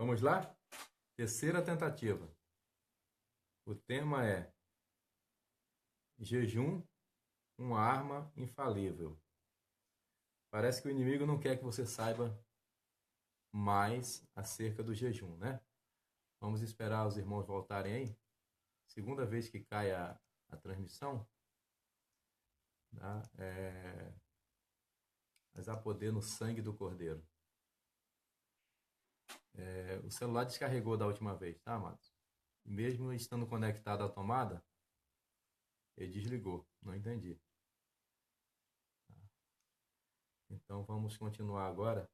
Vamos lá? Terceira tentativa. O tema é jejum, uma arma infalível. Parece que o inimigo não quer que você saiba mais acerca do jejum, né? Vamos esperar os irmãos voltarem aí. Segunda vez que cai a transmissão, tá? Mas há poder no sangue do Cordeiro. O celular descarregou da última vez, tá, amados? Mesmo estando conectado à tomada, ele desligou. Não entendi. Então vamos continuar agora.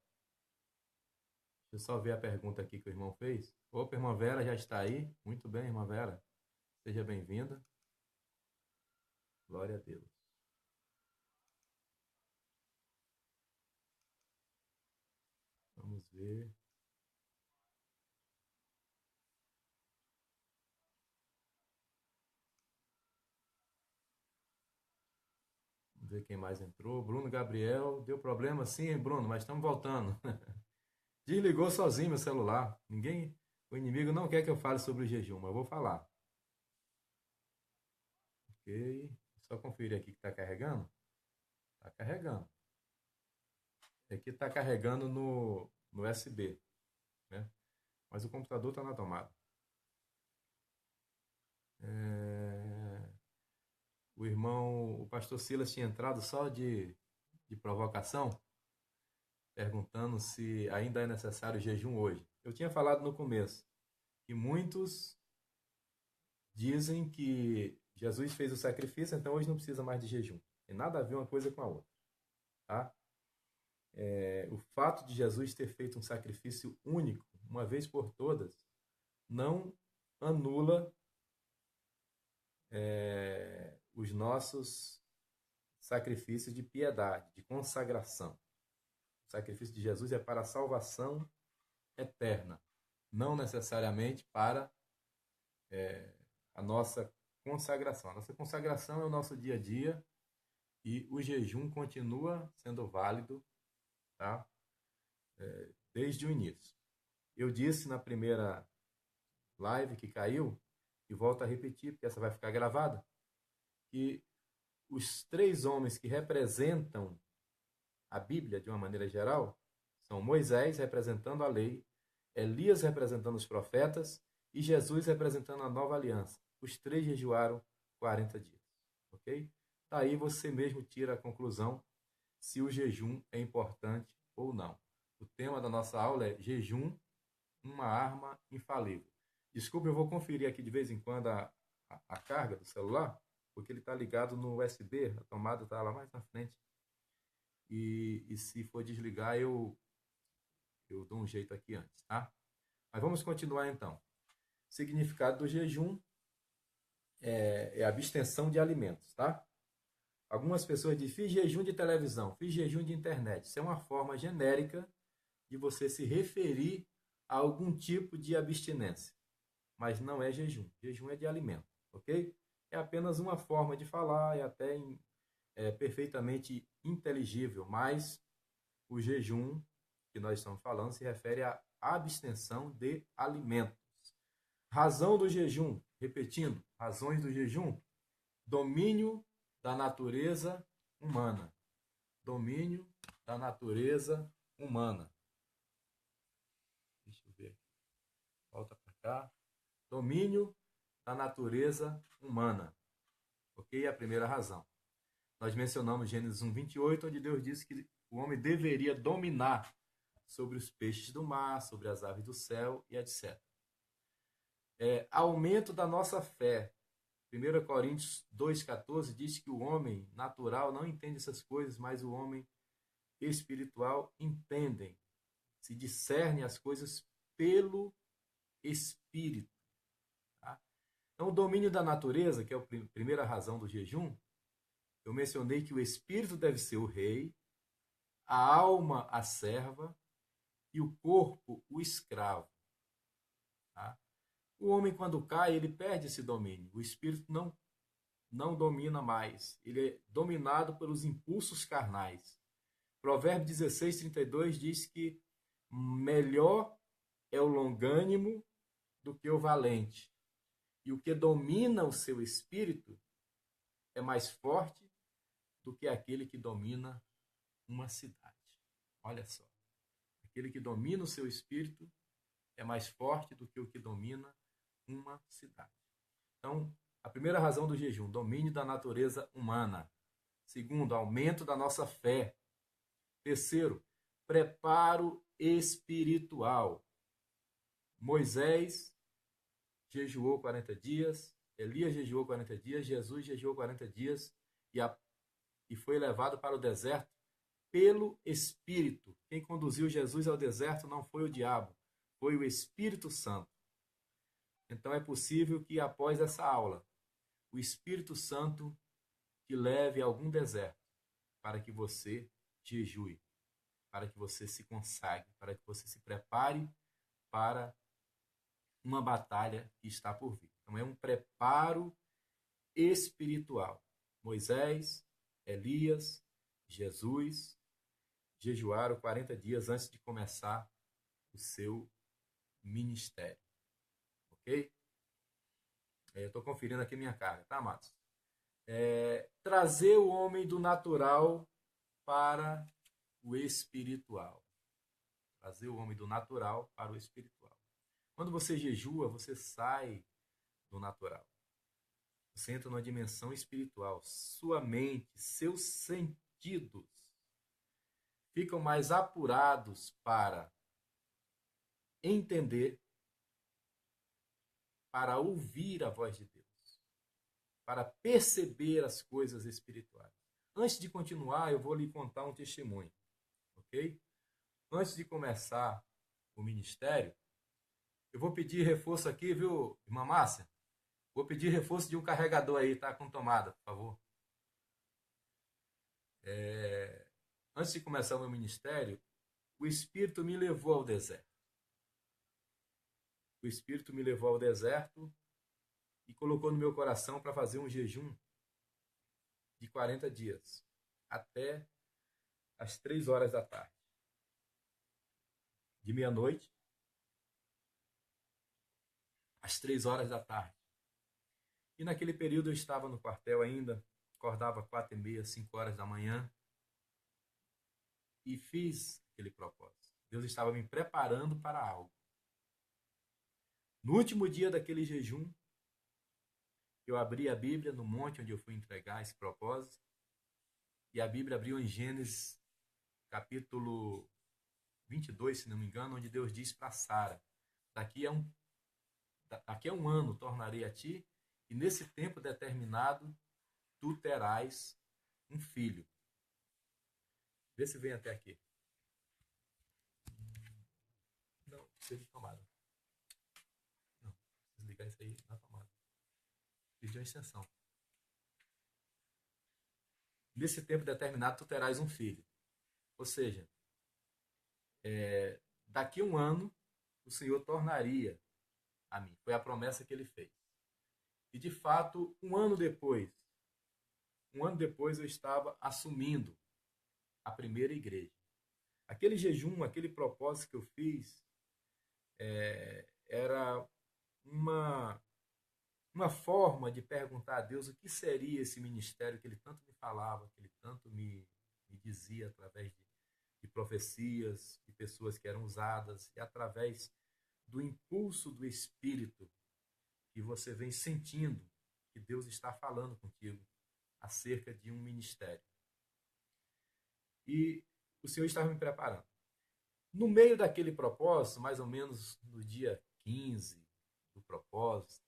Deixa eu só ver a pergunta aqui que o irmão fez. Opa, irmã Vera já está aí. Muito bem, irmã Vera. Seja bem-vinda. Glória a Deus. Vamos ver. Vamos ver quem mais entrou. Bruno Gabriel. Deu problema? Sim, Bruno, mas estamos voltando. Desligou sozinho meu celular. O inimigo não quer que eu fale sobre o jejum, mas eu vou falar. Ok. Só conferir aqui que está carregando. Está carregando. Aqui está carregando no USB, né? Mas o computador está na tomada. O pastor Silas tinha entrado só de provocação, perguntando se ainda é necessário jejum hoje. Eu tinha falado no começo que muitos dizem que Jesus fez o sacrifício, então hoje não precisa mais de jejum. Tem nada a ver uma coisa com a outra, tá? O fato de Jesus ter feito um sacrifício único, uma vez por todas, não anula os nossos sacrifícios de piedade, de consagração. O sacrifício de Jesus é para a salvação eterna, não necessariamente para a nossa consagração. A nossa consagração é o nosso dia a dia e o jejum continua sendo válido, tá? Desde o início. Eu disse na primeira live que caiu, e volto a repetir, porque essa vai ficar gravada, que os três homens que representam a Bíblia, de uma maneira geral, são Moisés representando a lei, Elias representando os profetas e Jesus representando a nova aliança. Os três jejuaram 40 dias, ok? Daí você mesmo tira a conclusão se o jejum é importante ou não. O tema da nossa aula é jejum, uma arma infalível. Desculpe, eu vou conferir aqui de vez em quando a carga do celular, porque ele está ligado no USB, a tomada está lá mais na frente. E se for desligar, eu dou um jeito aqui antes, tá? Mas vamos continuar então. O significado do jejum é abstenção de alimentos, tá? Algumas pessoas dizem, fiz jejum de televisão, fiz jejum de internet. Isso é uma forma genérica de você se referir a algum tipo de abstinência. Mas não é jejum. Jejum é de alimento, ok? É apenas uma forma de falar, é até perfeitamente inteligível, mas o jejum que nós estamos falando se refere à abstenção de alimentos. Razão do jejum, repetindo, razões do jejum, domínio da natureza humana. Domínio da natureza humana. Deixa eu ver aqui. Volta para cá. Domínio da natureza humana. Ok? A primeira razão. Nós mencionamos Gênesis 1:28, onde Deus disse que o homem deveria dominar sobre os peixes do mar, sobre as aves do céu e etc. Aumento da nossa fé. 1 Coríntios 2,14 diz que o homem natural não entende essas coisas, mas o homem espiritual entende. Se discerne as coisas pelo Espírito. Tá? Então, o domínio da natureza, que é a primeira razão do jejum, eu mencionei que o espírito deve ser o rei, a alma a serva e o corpo o escravo. Tá? O homem, quando cai, ele perde esse domínio. O espírito não domina mais. Ele é dominado pelos impulsos carnais. Provérbio 16:32 diz que melhor é o longânimo do que o valente. E o que domina o seu espírito é mais forte do que aquele que domina uma cidade. Olha só. Aquele que domina o seu espírito é mais forte do que o que domina uma cidade. Então, a primeira razão do jejum, domínio da natureza humana. Segundo, aumento da nossa fé. Terceiro, preparo espiritual. Moisés jejuou 40 dias, Elias jejuou 40 dias, Jesus jejuou 40 dias e foi levado para o deserto pelo Espírito. Quem conduziu Jesus ao deserto não foi o diabo, foi o Espírito Santo. Então é possível que após essa aula, o Espírito Santo te leve a algum deserto para que você jejue, para que você se consagre, para que você se prepare para uma batalha que está por vir. Então é um preparo espiritual. Moisés, Elias, Jesus jejuaram 40 dias antes de começar o seu ministério. Ok? Eu estou conferindo aqui minha carga, tá, Matos? Trazer o homem do natural para o espiritual. Trazer o homem do natural para o espiritual. Quando você jejua, você sai do natural. Você entra numa dimensão espiritual. Sua mente, seus sentidos ficam mais apurados para entender, para ouvir a voz de Deus, para perceber as coisas espirituais. Antes de continuar, eu vou lhe contar um testemunho, ok? Antes de começar o ministério, eu vou pedir reforço aqui, viu, irmã Márcia? Vou pedir reforço de um carregador aí, tá? Com tomada, por favor. Antes de começar o meu ministério, o Espírito me levou ao deserto. O Espírito me levou ao deserto e colocou no meu coração para fazer um jejum de 40 dias, até às 3 horas da tarde. De meia-noite às 3 horas da tarde. E naquele período eu estava no quartel ainda, acordava 4h30, 5 horas da manhã, e fiz aquele propósito. Deus estava me preparando para algo. No último dia daquele jejum, eu abri a Bíblia no monte onde eu fui entregar esse propósito, e a Bíblia abriu em Gênesis, capítulo 22, se não me engano, onde Deus diz para Sara: daqui a um ano tornarei a ti, e nesse tempo determinado tu terás um filho. Vê se vem até aqui. Não, precisa de tomada. Não, preciso ligar isso aí na tomada. Pedi uma extensão. Nesse tempo determinado tu terás um filho. Ou seja, daqui a um ano o Senhor tornaria a mim. Foi a promessa que ele fez. E de fato, um ano depois eu estava assumindo a primeira igreja. Aquele jejum, aquele propósito que eu fiz, era uma forma de perguntar a Deus o que seria esse ministério que ele tanto me falava, que ele tanto me dizia através de profecias, de pessoas que eram usadas, e através do impulso do Espírito que você vem sentindo que Deus está falando contigo acerca de um ministério. E o Senhor estava me preparando. No meio daquele propósito, mais ou menos no dia 15 do propósito,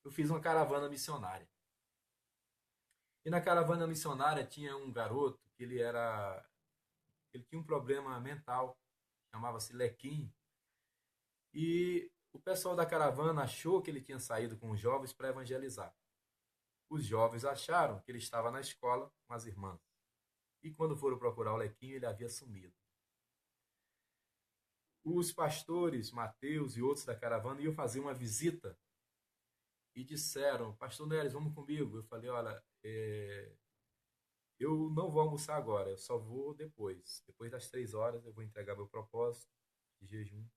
eu fiz uma caravana missionária. E na caravana missionária tinha um garoto que ele tinha um problema mental, chamava-se Lequim. E o pessoal da caravana achou que ele tinha saído com os jovens para evangelizar. Os jovens acharam que ele estava na escola com as irmãs. E quando foram procurar o Lequinho, ele havia sumido. Os pastores, Mateus e outros da caravana, iam fazer uma visita e disseram: pastor Neres, vamos comigo. Eu falei: olha, eu não vou almoçar agora, eu só vou depois. Depois das 3 horas eu vou entregar meu propósito de jejum.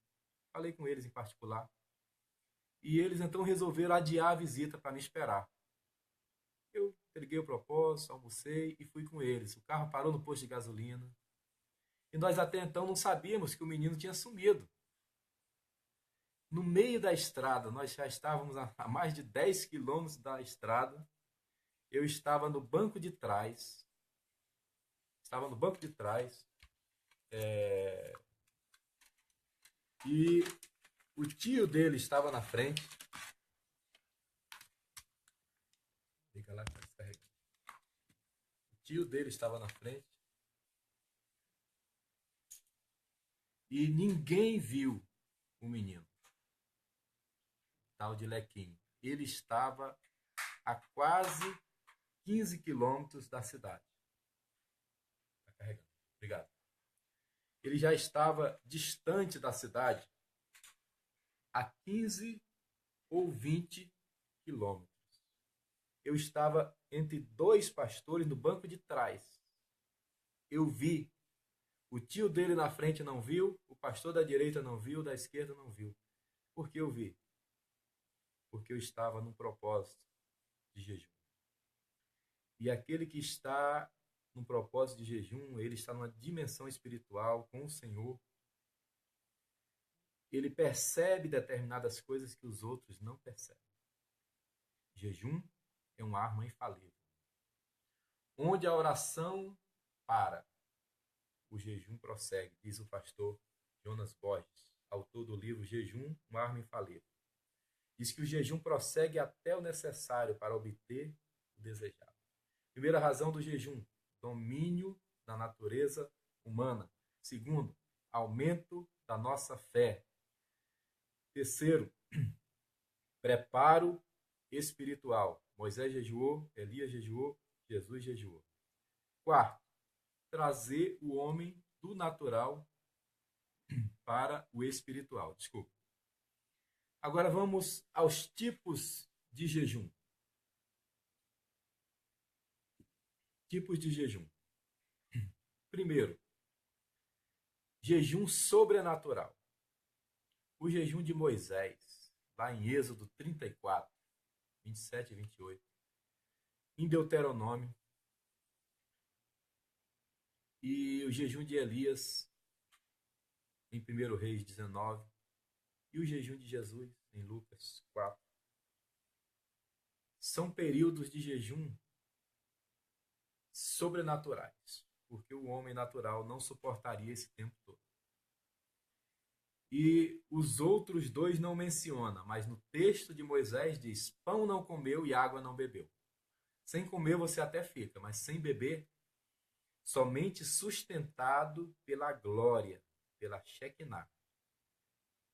falei com eles em particular. E eles então resolveram adiar a visita para me esperar. Eu entreguei o propósito, almocei e fui com eles. O carro parou no posto de gasolina. E nós até então não sabíamos que o menino tinha sumido. No meio da estrada, nós já estávamos a mais de 10 quilômetros da estrada. Eu estava no banco de trás. E o tio dele estava na frente. Fica lá que tá descarregando. O tio dele estava na frente. E ninguém viu o menino, tal de Lequinho. Ele estava a quase 15 quilômetros da cidade. Está carregando. Obrigado. Ele já estava distante da cidade a 15 ou 20 quilômetros. Eu estava entre dois pastores no banco de trás. Eu vi. O tio dele na frente não viu, o pastor da direita não viu, da esquerda não viu. Por que eu vi? Porque eu estava num propósito de jejum. E aquele que está num propósito de jejum, ele está numa dimensão espiritual com o Senhor. Ele percebe determinadas coisas que os outros não percebem. Jejum é uma arma infalível. Onde a oração para, o jejum prossegue, diz o pastor Jonas Borges, autor do livro Jejum, uma arma infalível. Diz que o jejum prossegue até o necessário para obter o desejado. Primeira razão do jejum, domínio da natureza humana. Segundo, aumento da nossa fé. Terceiro, preparo espiritual. Moisés jejuou, Elias jejuou, Jesus jejuou. Quarto, trazer o homem do natural para o espiritual. Desculpa. Agora vamos aos tipos de jejum. Tipos de jejum. Primeiro, jejum sobrenatural. O jejum de Moisés, lá em Êxodo 34, 27 e 28. Em Deuteronômio. E o jejum de Elias, em 1 Reis 19. E o jejum de Jesus, em Lucas 4. São períodos de jejum sobrenaturais, porque o homem natural não suportaria esse tempo todo. E os outros dois não menciona, mas no texto de Moisés diz: pão não comeu e água não bebeu. Sem comer você até fica, mas sem beber, somente sustentado pela glória, pela Shekinah,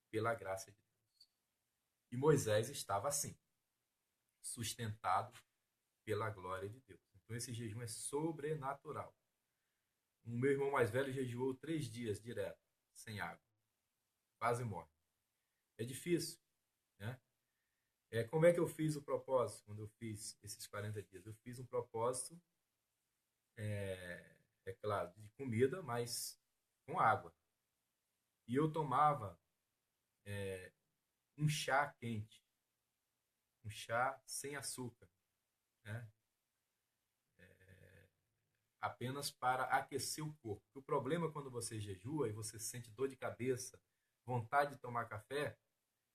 pela graça de Deus. E Moisés estava assim, sustentado pela glória de Deus. Então esse jejum é sobrenatural. O meu irmão mais velho jejuou 3 dias direto, sem água. Quase morre. É difícil, né? Como é que eu fiz o propósito quando eu fiz esses 40 dias? Eu fiz um propósito, claro, de comida, mas com água. E eu tomava um chá quente, um chá sem açúcar, né? Apenas para aquecer o corpo. O problema quando você jejua e você sente dor de cabeça, vontade de tomar café,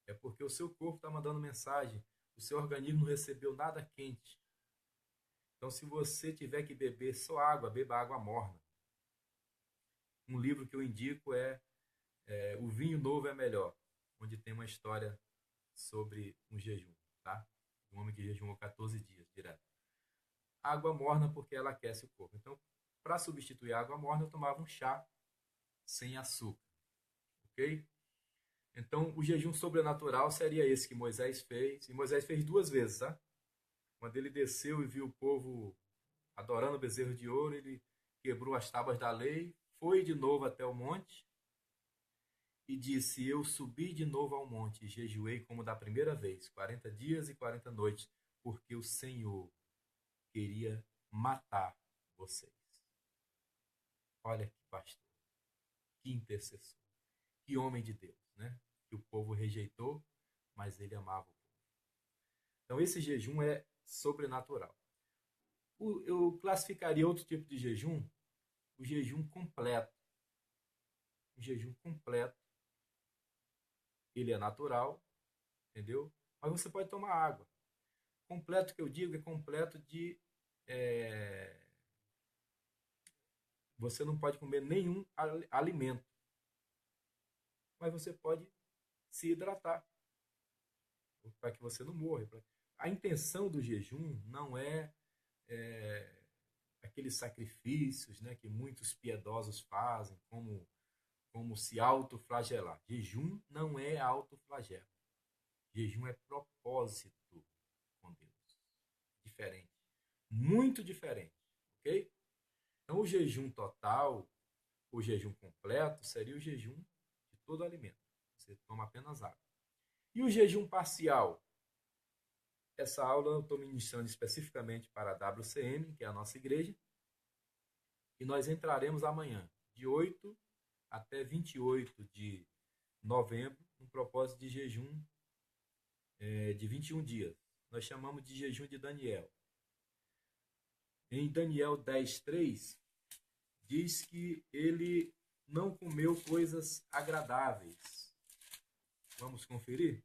é porque o seu corpo está mandando mensagem, o seu organismo não recebeu nada quente. Então, se você tiver que beber só água, beba água morna. Um livro que eu indico é O Vinho Novo é Melhor, onde tem uma história sobre um jejum, tá? Um homem que jejuou 14 dias direto. Água morna porque ela aquece o corpo. Então, para substituir a água morna, eu tomava um chá sem açúcar, ok? Então, o jejum sobrenatural seria esse que Moisés fez. E Moisés fez 2 vezes, tá? Quando ele desceu e viu o povo adorando o bezerro de ouro, ele quebrou as tábuas da lei, foi de novo até o monte e disse: eu subi de novo ao monte e jejuei como da primeira vez, 40 dias e 40 noites, porque o Senhor queria matar vocês. Olha que pastor, que intercessor, que homem de Deus, né? que o povo rejeitou, mas ele amava o povo. Então, esse jejum é sobrenatural. Eu classificaria outro tipo de jejum, o jejum completo. O jejum completo, ele é natural, entendeu? Mas você pode tomar água. Completo que eu digo é completo de... você não pode comer nenhum alimento, mas você pode se hidratar, para que você não morra. A intenção do jejum não é aqueles sacrifícios, né, que muitos piedosos fazem, como se autoflagelar. Jejum não é autoflagelo. Jejum é propósito com Deus. Diferente. Muito diferente. Ok? Então, o jejum total, o jejum completo, seria o jejum de todo alimento. Você toma apenas água. E o jejum parcial? Essa aula eu estou ministrando especificamente para a WCM, que é a nossa igreja, e nós entraremos amanhã, de 8 até 28 de novembro, um propósito de jejum de 21 dias. Nós chamamos de jejum de Daniel. Em Daniel 10:3, diz que ele não comeu coisas agradáveis. Vamos conferir?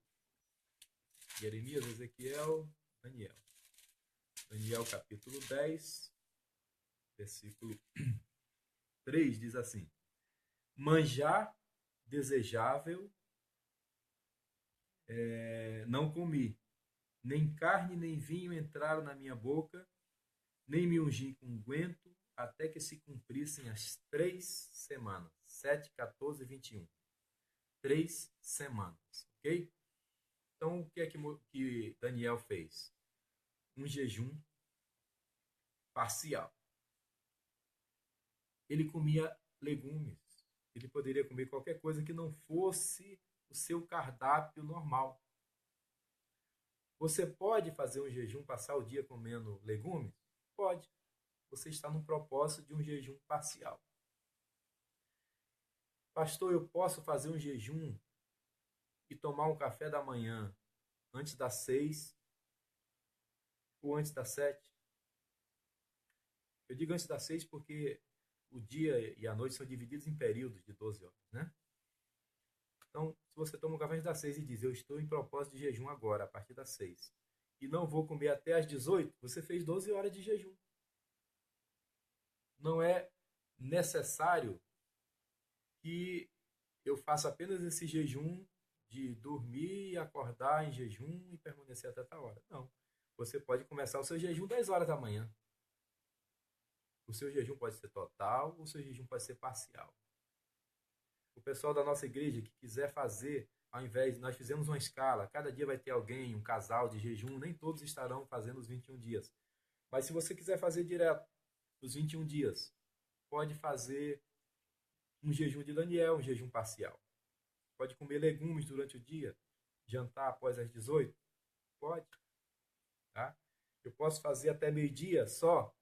Jeremias, Ezequiel, Daniel. Daniel capítulo 10, versículo 3 diz assim: manjar desejável não comi, nem carne nem vinho entraram na minha boca, nem me ungi com unguento, até que se cumprissem as 3 semanas. 7, 14 e 21. 3 semanas, ok? Então, o que é que Daniel fez? Um jejum parcial. Ele comia legumes. Ele poderia comer qualquer coisa que não fosse o seu cardápio normal. Você pode fazer um jejum, passar o dia comendo legumes? Pode. Você está no propósito de um jejum parcial. Pastor, eu posso fazer um jejum e tomar um café da manhã antes das 6 ou antes das 7? Eu digo antes das 6 porque o dia e a noite são divididos em períodos de 12 horas, né? Então, se você toma um café antes das 6 e diz, eu estou em propósito de jejum agora, a partir das 6, e não vou comer até às 18, você fez 12 horas de jejum. Não é necessário que eu faça apenas esse jejum de dormir e acordar em jejum e permanecer até tal hora. Não. Você pode começar o seu jejum 10 horas da manhã. O seu jejum pode ser total, o seu jejum pode ser parcial. O pessoal da nossa igreja que quiser fazer, ao invés, nós fizemos uma escala, cada dia vai ter alguém, um casal de jejum, nem todos estarão fazendo os 21 dias. Mas se você quiser fazer direto os 21 dias, pode fazer um jejum de Daniel, um jejum parcial. Pode comer legumes durante o dia, jantar após as 18? Pode. Tá? Eu posso fazer até meio-dia só,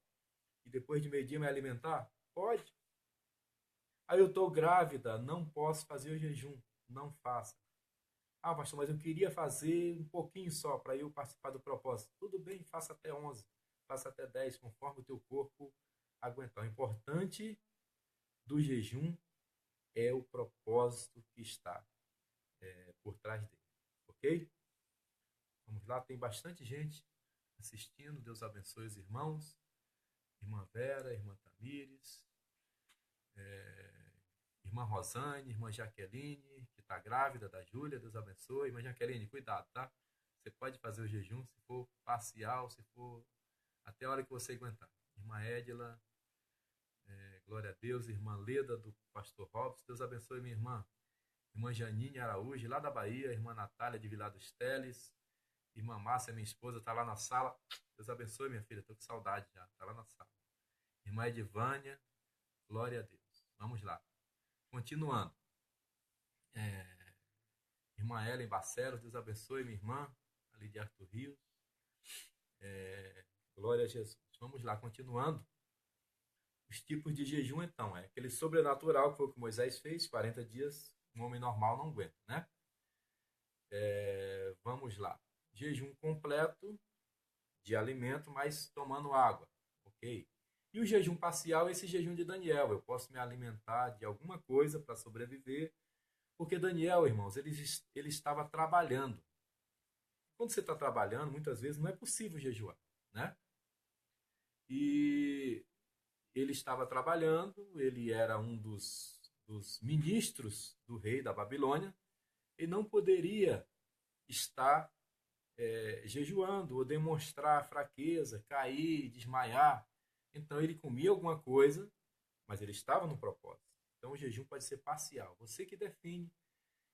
e depois de meio-dia me alimentar? Pode. Aí eu estou grávida, não posso fazer o jejum. Não faça. Ah, pastor, mas eu queria fazer um pouquinho só para eu participar do propósito. Tudo bem, faça até 11, faça até 10, conforme o teu corpo aguentar. O importante do jejum é o propósito que está por trás dele. Ok? Vamos lá, tem bastante gente assistindo. Deus abençoe os irmãos. Irmã Vera, irmã Tamires, irmã Rosane, irmã Jaqueline, que está grávida, da Júlia, Deus abençoe. Irmã Jaqueline, cuidado, tá? Você pode fazer o jejum, se for parcial, se for até a hora que você aguentar. Irmã Edila, glória a Deus. Irmã Leda, do pastor Robson, Deus abençoe minha irmã. Irmã Janine Araújo, lá da Bahia. Irmã Natália, de Vilar dos Teles. Irmã Márcia, minha esposa, está lá na sala. Deus abençoe, minha filha, estou com saudade já, está lá na sala. Irmã Edivânia, glória a Deus. Vamos lá. Continuando. Irmã Ellen Barcelos, Deus abençoe, minha irmã, ali de Arthur Rios. Glória a Jesus. Vamos lá, continuando. Os tipos de jejum, então, é aquele sobrenatural que foi o que Moisés fez, 40 dias, um homem normal não aguenta, né? Vamos lá. Jejum completo de alimento, mas tomando água, ok? E o jejum parcial é esse jejum de Daniel. Eu posso me alimentar de alguma coisa para sobreviver, porque Daniel, irmãos, ele estava trabalhando. Quando você está trabalhando, muitas vezes não é possível jejuar, né? E ele estava trabalhando, ele era um dos ministros do rei da Babilônia, e não poderia estar jejuando ou demonstrar fraqueza, cair, desmaiar. Então ele comia alguma coisa, mas ele estava no propósito. Então o jejum pode ser parcial. Você que define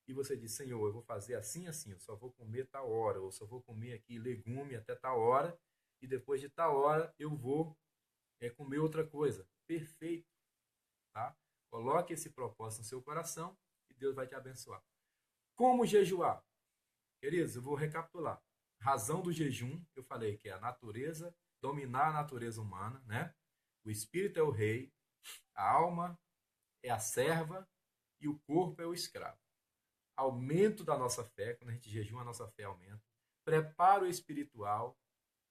e você diz, Senhor, eu vou fazer assim, assim, eu só vou comer tal hora, ou só vou comer aqui legume até tal hora, e depois de tal hora eu vou comer outra coisa. Perfeito, tá? Coloque esse propósito no seu coração e Deus vai te abençoar. Como jejuar? Queridos, eu vou recapitular. Razão do jejum, eu falei que é a natureza, dominar a natureza humana, né? O espírito é o rei, a alma é a serva e o corpo é o escravo. Aumento da nossa fé, quando a gente jejua, a nossa fé aumenta. Preparo espiritual,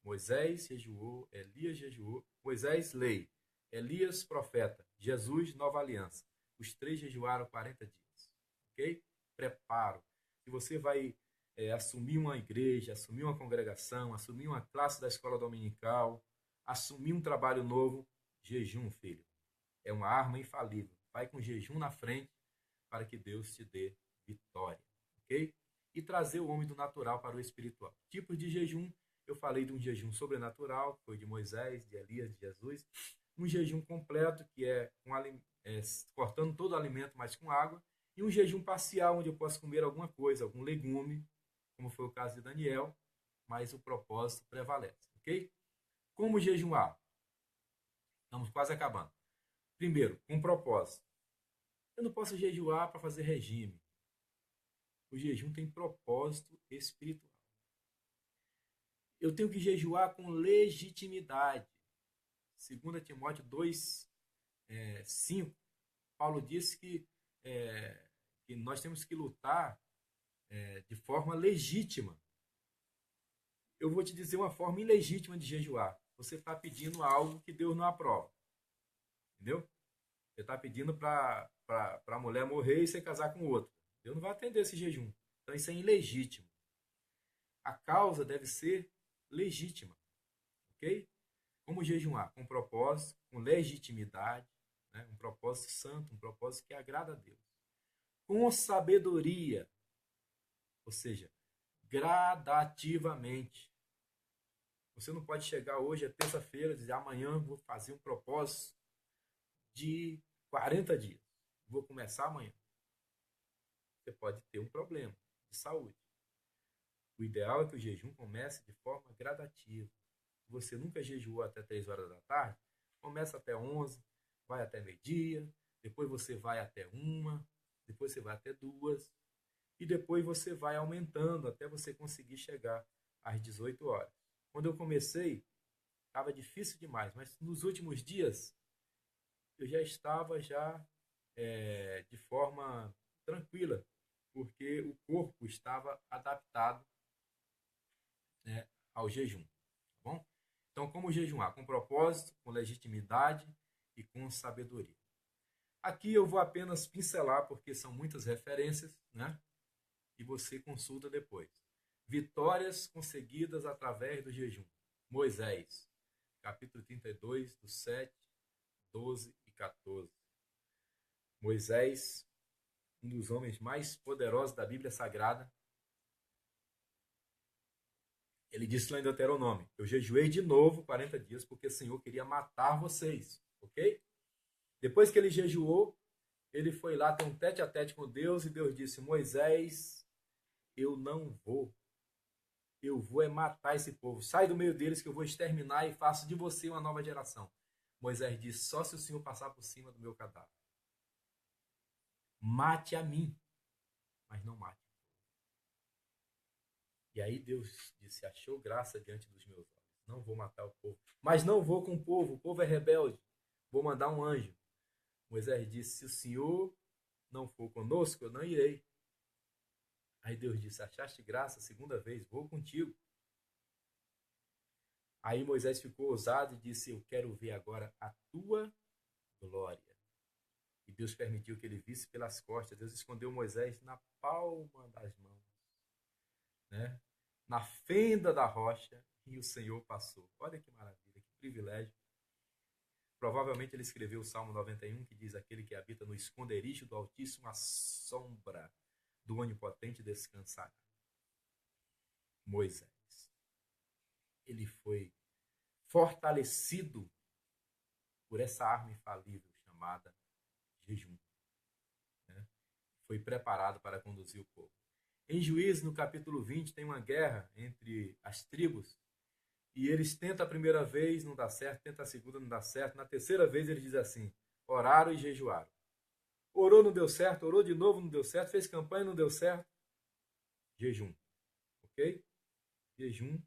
Moisés jejuou, Elias jejuou, Moisés lei, Elias profeta, Jesus nova aliança. Os três jejuaram 40 dias, ok? Preparo. Se você vai assumir uma igreja, assumir uma congregação, assumir uma classe da escola dominical, assumir um trabalho novo, jejum, filho. É uma arma infalível. Vai com jejum na frente para que Deus te dê vitória, ok? E trazer o homem do natural para o espiritual. Tipos de jejum, eu falei de um jejum sobrenatural, que foi de Moisés, de Elias, de Jesus. Um jejum completo, que é, cortando todo o alimento, mas com água. E um jejum parcial, onde eu posso comer alguma coisa, algum legume, como foi o caso de Daniel, mas o propósito prevalece, ok? Como jejuar? Estamos quase acabando. Primeiro, com propósito. Eu não posso jejuar para fazer regime. O jejum tem propósito espiritual. Eu tenho que jejuar com legitimidade. 2 Timóteo 2, 5, Paulo disse que nós temos que lutar de forma legítima. Eu vou te dizer uma forma ilegítima de jejuar. Você está pedindo algo que Deus não aprova. Entendeu? Você está pedindo para a mulher morrer e você casar com outro. Deus não vai atender esse jejum. Então isso é ilegítimo. A causa deve ser legítima. Ok? Como jejuar? Com propósito, com legitimidade, né? Um propósito santo, um propósito que agrada a Deus. Com sabedoria, ou seja, gradativamente. Você não pode chegar hoje, é terça-feira, e dizer amanhã vou fazer um propósito de 40 dias. Vou começar amanhã. Você pode ter um problema de saúde. O ideal é que o jejum comece de forma gradativa. Se você nunca jejuou até 3 horas da tarde, começa até 11, vai até meio-dia, depois você vai até 1, depois você vai até 2, e depois você vai aumentando até você conseguir chegar às 18 horas. Quando eu comecei, estava difícil demais, mas nos últimos dias eu já estava de forma tranquila, porque o corpo estava adaptado, né, ao jejum. Tá bom? Então, como jejuar? Com propósito, com legitimidade e com sabedoria. Aqui eu vou apenas pincelar, porque são muitas referências, né? E você consulta depois. Vitórias conseguidas através do jejum. Moisés, capítulo 32, do 7, 12 e 14. Moisés, um dos homens mais poderosos da Bíblia Sagrada, ele disse lá em Deuteronômio: eu jejuei de novo 40 dias porque o Senhor queria matar vocês, ok? Depois que ele jejuou, ele foi lá ter um tete a tete com Deus e Deus disse: Moisés, eu não vou. Eu vou matar esse povo. Sai do meio deles que eu vou exterminar e faço de você uma nova geração. Moisés disse: só se o Senhor passar por cima do meu cadáver. Mate a mim, mas não mate. E aí Deus disse: achou graça diante dos meus olhos. Não vou matar o povo. Mas não vou com o povo é rebelde. Vou mandar um anjo. Moisés disse: se o Senhor não for conosco, eu não irei. Aí Deus disse: achaste graça, segunda vez, vou contigo. Aí Moisés ficou ousado e disse: eu quero ver agora a tua glória. E Deus permitiu que ele visse pelas costas. Deus escondeu Moisés na palma das mãos, né? Na fenda da rocha, e o Senhor passou. Olha que maravilha, que privilégio. Provavelmente ele escreveu o Salmo 91, que diz: aquele que habita no esconderijo do Altíssimo, a sombra do Onipotente descansará. Moisés, ele foi fortalecido por essa arma infalível chamada jejum, né? Foi preparado para conduzir o povo. Em Juízes, no capítulo 20, tem uma guerra entre as tribos, e eles tentam a primeira vez, não dá certo, tentam a segunda, não dá certo, na terceira vez eles dizem assim: oraram e jejuaram. Orou, não deu certo, orou de novo, não deu certo, fez campanha, não deu certo. Jejum, ok? Jejum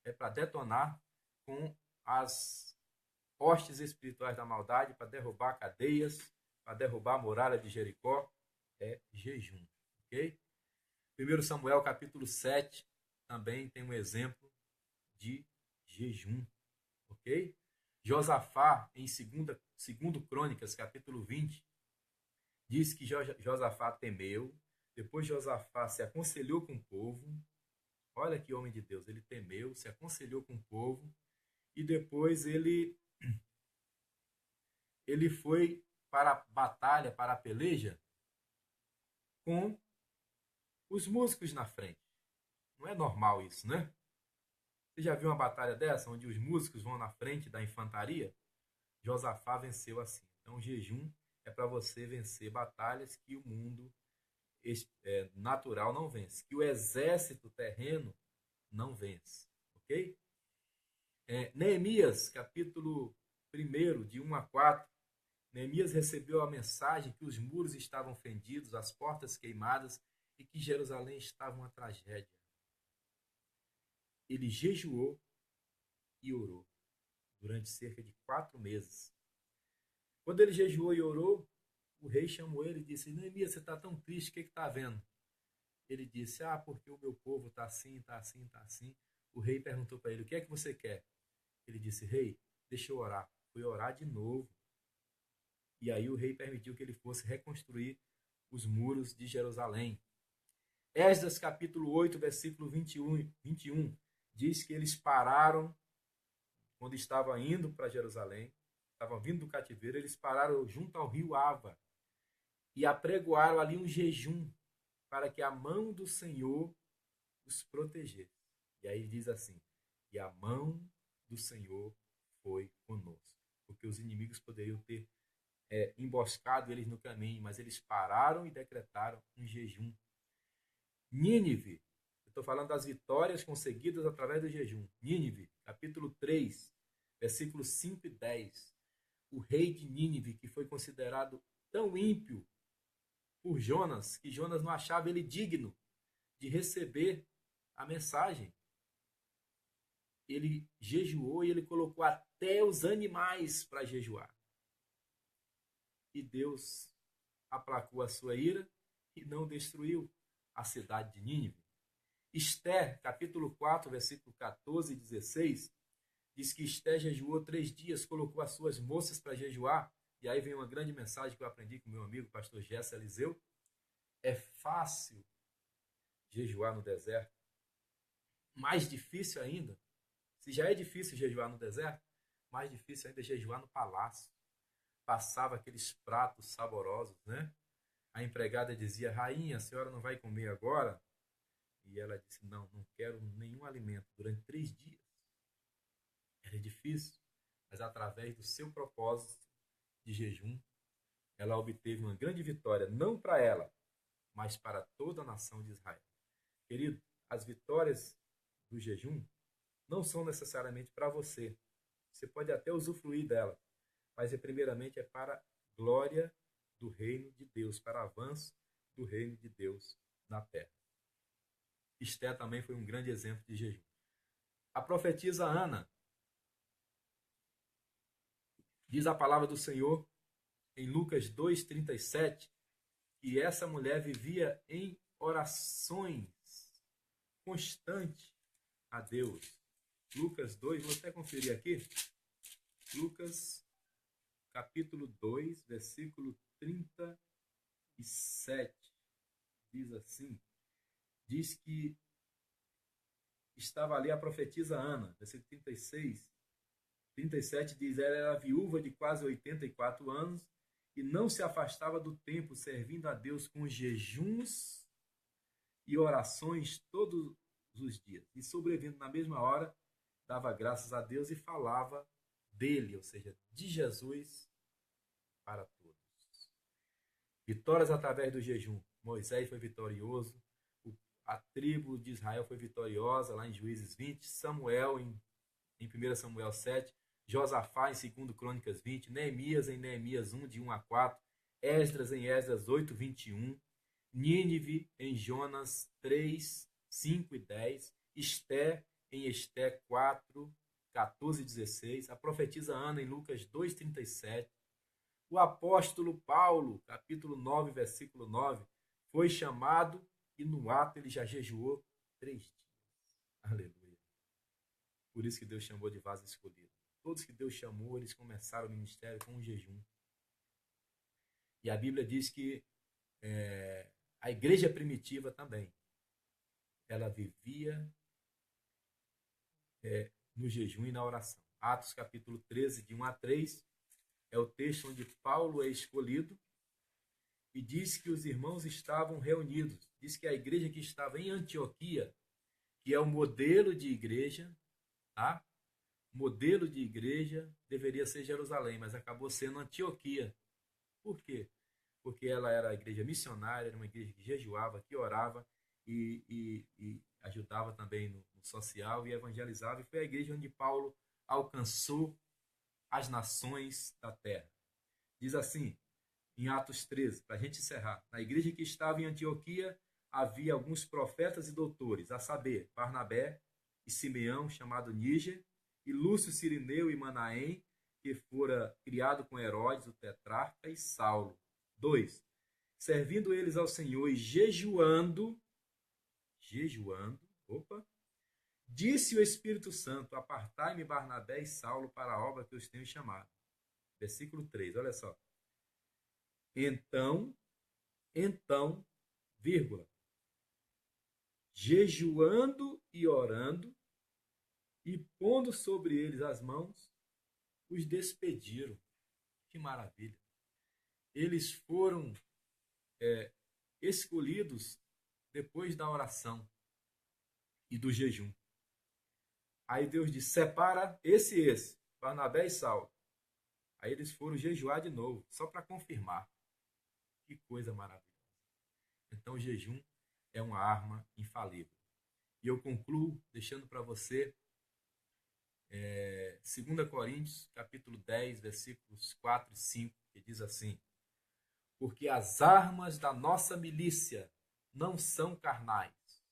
é para detonar com as hostes espirituais da maldade, para derrubar cadeias, para derrubar a muralha de Jericó. É jejum, ok? 1 Samuel capítulo 7 também tem um exemplo de jejum, ok? Josafá, em 2 Crônicas, capítulo 20, diz que Josafá temeu, depois Josafá se aconselhou com o povo. Olha que homem de Deus, ele temeu, se aconselhou com o povo, e depois ele foi para a batalha, para a peleja, com os músicos na frente. Não é normal isso, né? Você já viu uma batalha dessa, onde os músicos vão na frente da infantaria? Josafá venceu assim. Então, o jejum é para você vencer batalhas que o mundo natural não vence, que o exército terreno não vence, ok? Neemias, capítulo 1, de 1 a 4, Neemias recebeu a mensagem que os muros estavam fendidos, as portas queimadas e que Jerusalém estava uma tragédia. Ele jejuou e orou durante cerca de 4 meses. Quando ele jejuou e orou, o rei chamou ele e disse: Neemias, você está tão triste, o que está havendo? Ele disse: porque o meu povo está assim, está assim, está assim. O rei perguntou para ele: o que é que você quer? Ele disse: rei, deixa eu orar. Foi orar de novo. E aí o rei permitiu que ele fosse reconstruir os muros de Jerusalém. Esdras capítulo 8, versículo 21, diz que eles pararam quando estavam indo para Jerusalém, estavam vindo do cativeiro, eles pararam junto ao rio Ava e apregoaram ali um jejum para que a mão do Senhor os protegesse. E aí ele diz assim: e a mão do Senhor foi conosco, porque os inimigos poderiam ter emboscado eles no caminho, mas eles pararam e decretaram um jejum. Nínive, eu estou falando das vitórias conseguidas através do jejum. Nínive, capítulo 3, versículos 5 e 10. O rei de Nínive, que foi considerado tão ímpio por Jonas, que Jonas não achava ele digno de receber a mensagem. Ele jejuou e ele colocou até os animais para jejuar. E Deus aplacou a sua ira e não destruiu a cidade de Nínive. Esther, capítulo 4, versículo 14 e 16, diz que Esther jejuou 3 dias, colocou as suas moças para jejuar. E aí vem uma grande mensagem que eu aprendi com meu amigo, pastor Jesse Eliseu. É fácil jejuar no deserto. Mais difícil ainda, se já é difícil jejuar no deserto, mais difícil ainda é jejuar no palácio. Passava aqueles pratos saborosos, né? A empregada dizia: rainha, a senhora não vai comer agora? E ela disse: não quero nenhum alimento durante 3 dias. Era difícil, mas através do seu propósito de jejum, ela obteve uma grande vitória, não para ela, mas para toda a nação de Israel. Querido, as vitórias do jejum não são necessariamente para você. Você pode até usufruir dela, mas primeiramente é para a glória do reino de Deus, para o avanço do reino de Deus na terra. Esther também foi um grande exemplo de jejum. A profetisa Ana, diz a palavra do Senhor em Lucas 2:37, que essa mulher vivia em orações constantes a Deus. Lucas 2, vou até conferir aqui. Lucas, capítulo 2, versículo 37. Diz assim, diz que estava ali a profetisa Ana, versículo 36. 37 diz, ela era viúva de quase 84 anos e não se afastava do templo, servindo a Deus com jejuns e orações todos os dias. E sobrevindo na mesma hora, dava graças a Deus e falava dele, ou seja, de Jesus para todos. Vitórias através do jejum. Moisés foi vitorioso, a tribo de Israel foi vitoriosa lá em Juízes 20, Samuel em 1 Samuel 7, Josafá em 2 Crônicas 20, Neemias em Neemias 1, de 1 a 4, Esdras em Esdras 8, 21, Nínive em Jonas 3, 5 e 10, Esté em Esté 4, 14 e 16, a profetisa Ana em Lucas 2, 37, o apóstolo Paulo, capítulo 9, versículo 9, foi chamado e no ato ele já jejuou 3 dias. Aleluia. Por isso que Deus chamou de vaso escolhido. Todos que Deus chamou, eles começaram o ministério com um jejum. E a Bíblia diz que a igreja primitiva também, ela vivia no jejum e na oração. Atos capítulo 13, de 1 a 3, é o texto onde Paulo é escolhido e diz que os irmãos estavam reunidos. Diz que a igreja que estava em Antioquia, que é o modelo de igreja, tá? Modelo de igreja deveria ser Jerusalém, mas acabou sendo Antioquia. Por quê? Porque ela era a igreja missionária, era uma igreja que jejuava, que orava e ajudava também no social e evangelizava. E foi a igreja onde Paulo alcançou as nações da terra. Diz assim, em Atos 13, para a gente encerrar, na igreja que estava em Antioquia havia alguns profetas e doutores, a saber, Barnabé e Simeão, chamado Níger, e Lúcio Cirineu e Manaém, que fora criado com Herodes, o tetrarca, e Saulo. 2. Servindo eles ao Senhor e jejuando, disse o Espírito Santo, apartai-me Barnabé e Saulo para a obra que eu os tenho chamado. Versículo 3, olha só. Então, vírgula, jejuando e orando, e pondo sobre eles as mãos, os despediram. Que maravilha! Eles foram escolhidos depois da oração e do jejum. Aí Deus disse, separa esse, Barnabé e Saulo. Aí eles foram jejuar de novo, só para confirmar. Que coisa maravilhosa. Então o jejum é uma arma infalível. E eu concluo deixando para você 2 Coríntios, capítulo 10, versículos 4 e 5, que diz assim, porque as armas da nossa milícia não são carnais,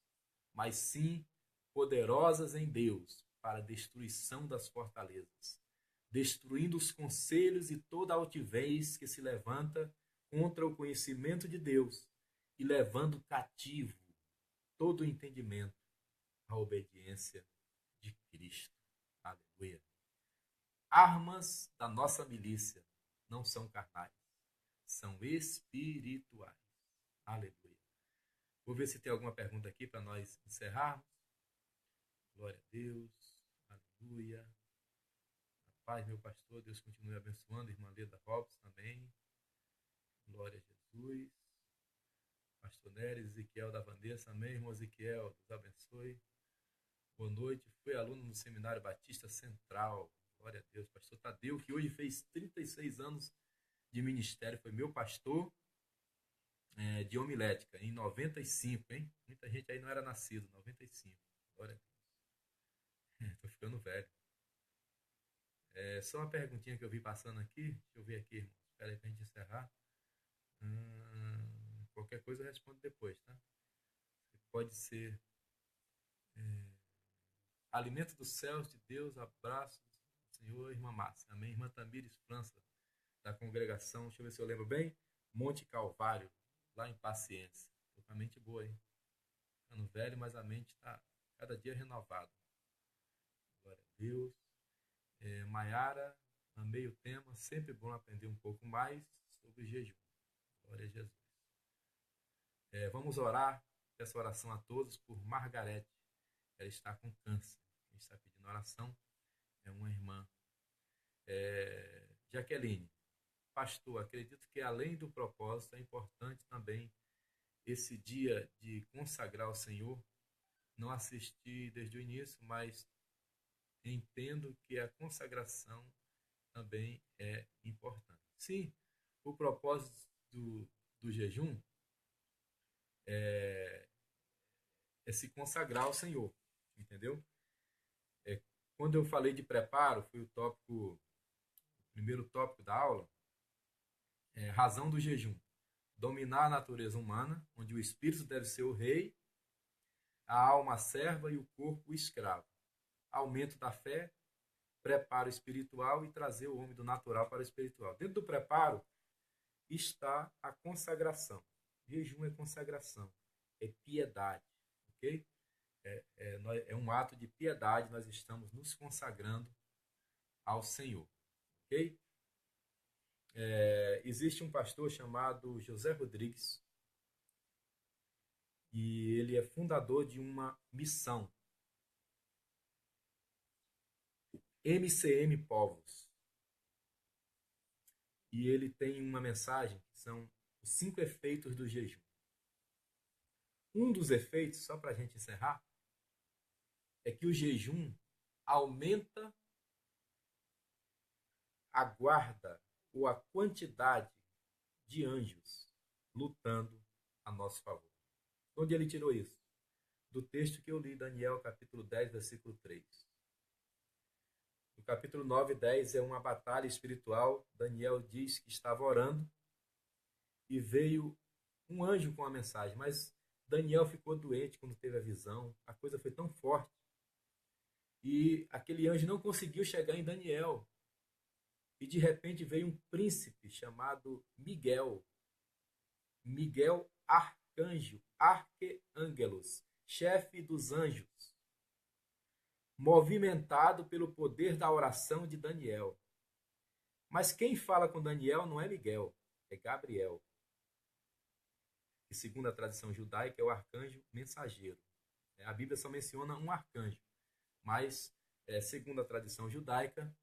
mas sim poderosas em Deus para a destruição das fortalezas, destruindo os conselhos e toda altivez que se levanta contra o conhecimento de Deus e levando cativo todo o entendimento à obediência de Cristo. Aleluia. Armas da nossa milícia não são carnais, são espirituais. Aleluia. Vou ver se tem alguma pergunta aqui para nós encerrarmos. Glória a Deus. Aleluia. A paz, meu pastor. Deus continue abençoando. Irmã Leda Robson também. Glória a Jesus. Pastor Neres, Ezequiel da Vanessa. Amém, irmão Ezequiel. Deus abençoe. Boa noite. Fui aluno no Seminário Batista Central. Glória a Deus. Pastor Tadeu, que hoje fez 36 anos de ministério, foi meu pastor de homilética, em 95, hein? Muita gente aí não era nascido, 95. Glória a Deus. Tô ficando velho. Só uma perguntinha que eu vi passando aqui. Deixa eu ver aqui, irmão. Espera aí pra gente encerrar. Qualquer coisa eu respondo depois, tá? Pode ser alimento dos céus de Deus, abraços, Senhor, irmã Márcia. Amém. Irmã Tamires França, da congregação, deixa eu ver se eu lembro bem, Monte Calvário, lá em Paciência. Tô com a mente boa, hein? ficando velho, mas a mente está cada dia renovada. Glória a Deus. Maiara, amei o tema, sempre bom aprender um pouco mais sobre jejum. Glória a Jesus. Vamos orar, peço oração a todos por Margarete. Ela está com câncer. Quem está pedindo oração é uma irmã. Jaqueline, pastor, acredito que além do propósito, é importante também esse dia de consagrar ao Senhor. Não assisti desde o início, mas entendo que a consagração também é importante. Sim, o propósito do jejum é se consagrar ao Senhor, entendeu? Quando eu falei de preparo, foi o primeiro tópico da aula, razão do jejum. Dominar a natureza humana, onde o espírito deve ser o rei, a alma a serva e o corpo o escravo. Aumento da fé, preparo espiritual e trazer o homem do natural para o espiritual. Dentro do preparo está a consagração. Jejum é consagração, é piedade, ok? É um ato de piedade, nós estamos nos consagrando ao Senhor, ok? Existe um pastor chamado José Rodrigues e ele é fundador de uma missão, MCM Povos. E ele tem uma mensagem que são os 5 efeitos do jejum. Um dos efeitos, só para a gente encerrar, é que o jejum aumenta a guarda ou a quantidade de anjos lutando a nosso favor. Onde ele tirou isso? Do texto que eu li, Daniel, capítulo 10, versículo 3. No capítulo 9 e 10 é uma batalha espiritual. Daniel diz que estava orando e veio um anjo com a mensagem, mas Daniel ficou doente quando teve a visão. A coisa foi tão forte e aquele anjo não conseguiu chegar em Daniel. E de repente veio um príncipe chamado Miguel. Miguel Arcanjo, Arqueângelos, chefe dos anjos, movimentado pelo poder da oração de Daniel. Mas quem fala com Daniel não é Miguel, é Gabriel. Que segundo a tradição judaica é o arcanjo mensageiro. A Bíblia só menciona um arcanjo, mas segundo a tradição judaica,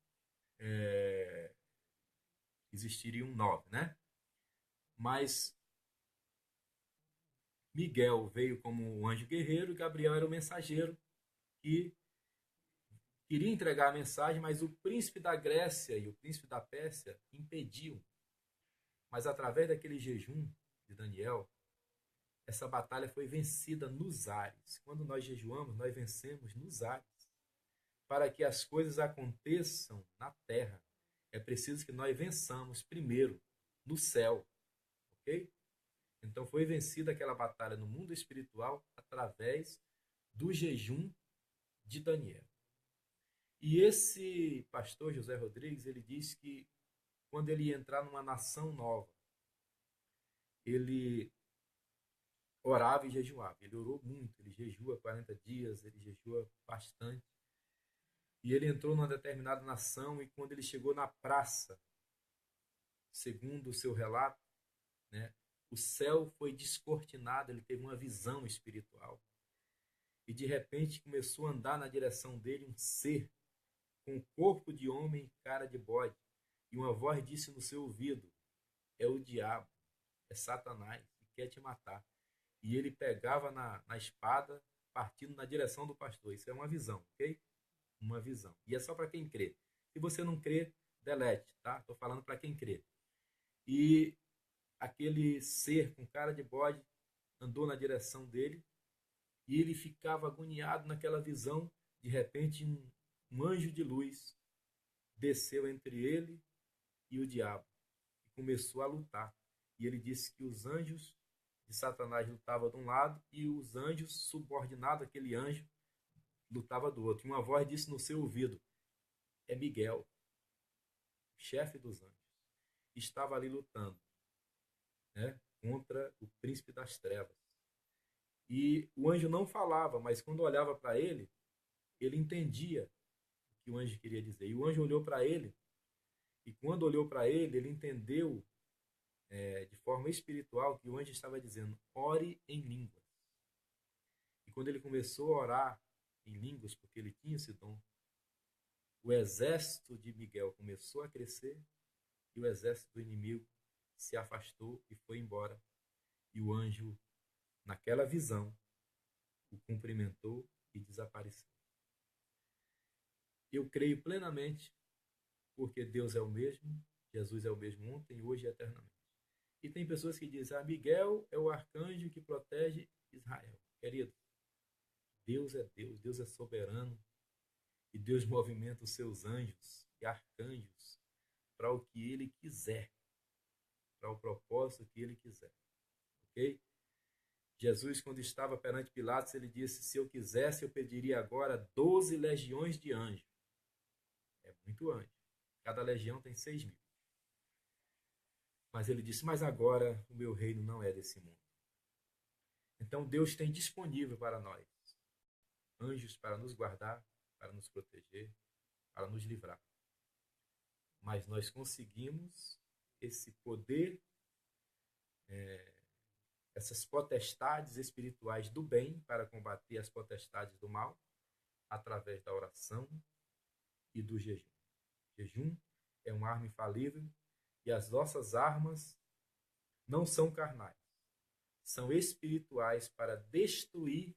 existiriam 9, né? Mas Miguel veio como um anjo guerreiro e Gabriel era o mensageiro que queria entregar a mensagem, mas o príncipe da Grécia e o príncipe da Pérsia impediam. Mas através daquele jejum de Daniel, essa batalha foi vencida nos ares. Quando nós jejuamos, nós vencemos nos ares. Para que as coisas aconteçam na terra, é preciso que nós vençamos primeiro no céu, ok? Então foi vencida aquela batalha no mundo espiritual através do jejum de Daniel. E esse pastor José Rodrigues, ele diz que quando ele ia entrar numa nação nova, ele orava e jejuava. Ele orou muito, ele jejua 40 dias, ele jejua bastante. E ele entrou numa determinada nação e quando ele chegou na praça, segundo o seu relato, né, o céu foi descortinado, ele teve uma visão espiritual. E de repente começou a andar na direção dele um ser com corpo de homem e cara de bode. E uma voz disse no seu ouvido: é o diabo, é Satanás, que quer te matar. E ele pegava na espada, partindo na direção do pastor. Isso é uma visão, ok? Uma visão. E é só para quem crê. Se você não crê, delete, tá? Estou falando para quem crê. E aquele ser com cara de bode andou na direção dele e ele ficava agoniado naquela visão. De repente, um anjo de luz desceu entre ele e o diabo e começou a lutar. E ele disse que os anjos de Satanás lutavam de um lado e os anjos subordinados àquele anjo lutavam do outro. E uma voz disse no seu ouvido: é Miguel, chefe dos anjos. Estava ali lutando, né, contra o príncipe das trevas. E o anjo não falava, mas quando olhava para ele entendia o que o anjo queria dizer. E o anjo olhou para ele, e quando olhou para ele entendeu de forma espiritual que o anjo estava dizendo: ore em línguas. E quando ele começou a orar em línguas, porque ele tinha esse dom, o exército de Miguel começou a crescer e o exército do inimigo se afastou e foi embora. E o anjo, naquela visão, o cumprimentou e desapareceu. Eu creio plenamente, porque Deus é o mesmo, Jesus é o mesmo ontem, hoje e eternamente. E tem pessoas que dizem: Miguel é o arcanjo que protege Israel. Querido, Deus é soberano e Deus movimenta os seus anjos e arcanjos para o que ele quiser, para o propósito que ele quiser. Ok? Jesus, quando estava perante Pilatos, ele disse: se eu quisesse, eu pediria agora 12 legiões de anjos. É muito anjo. Cada legião tem 6.000. Mas ele disse: mas agora o meu reino não é desse mundo. Então Deus tem disponível para nós anjos para nos guardar, para nos proteger, para nos livrar. Mas nós conseguimos esse poder, essas potestades espirituais do bem para combater as potestades do mal através da oração e do jejum. Jejum é uma arma infalível e as nossas armas não são carnais, são espirituais para destruir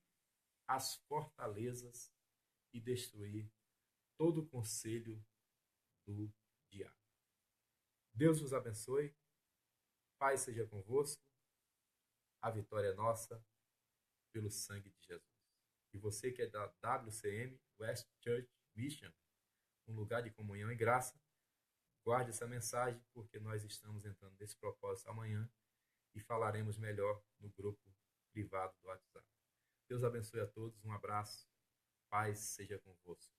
as fortalezas e destruir todo o conselho do diabo. Deus nos abençoe, paz seja convosco, a vitória é nossa pelo sangue de Jesus. E você que é da WCM, West Church Mission, um lugar de comunhão e graça, guarde essa mensagem, porque nós estamos entrando nesse propósito amanhã e falaremos melhor no grupo privado do WhatsApp. Deus abençoe a todos, um abraço, paz seja convosco.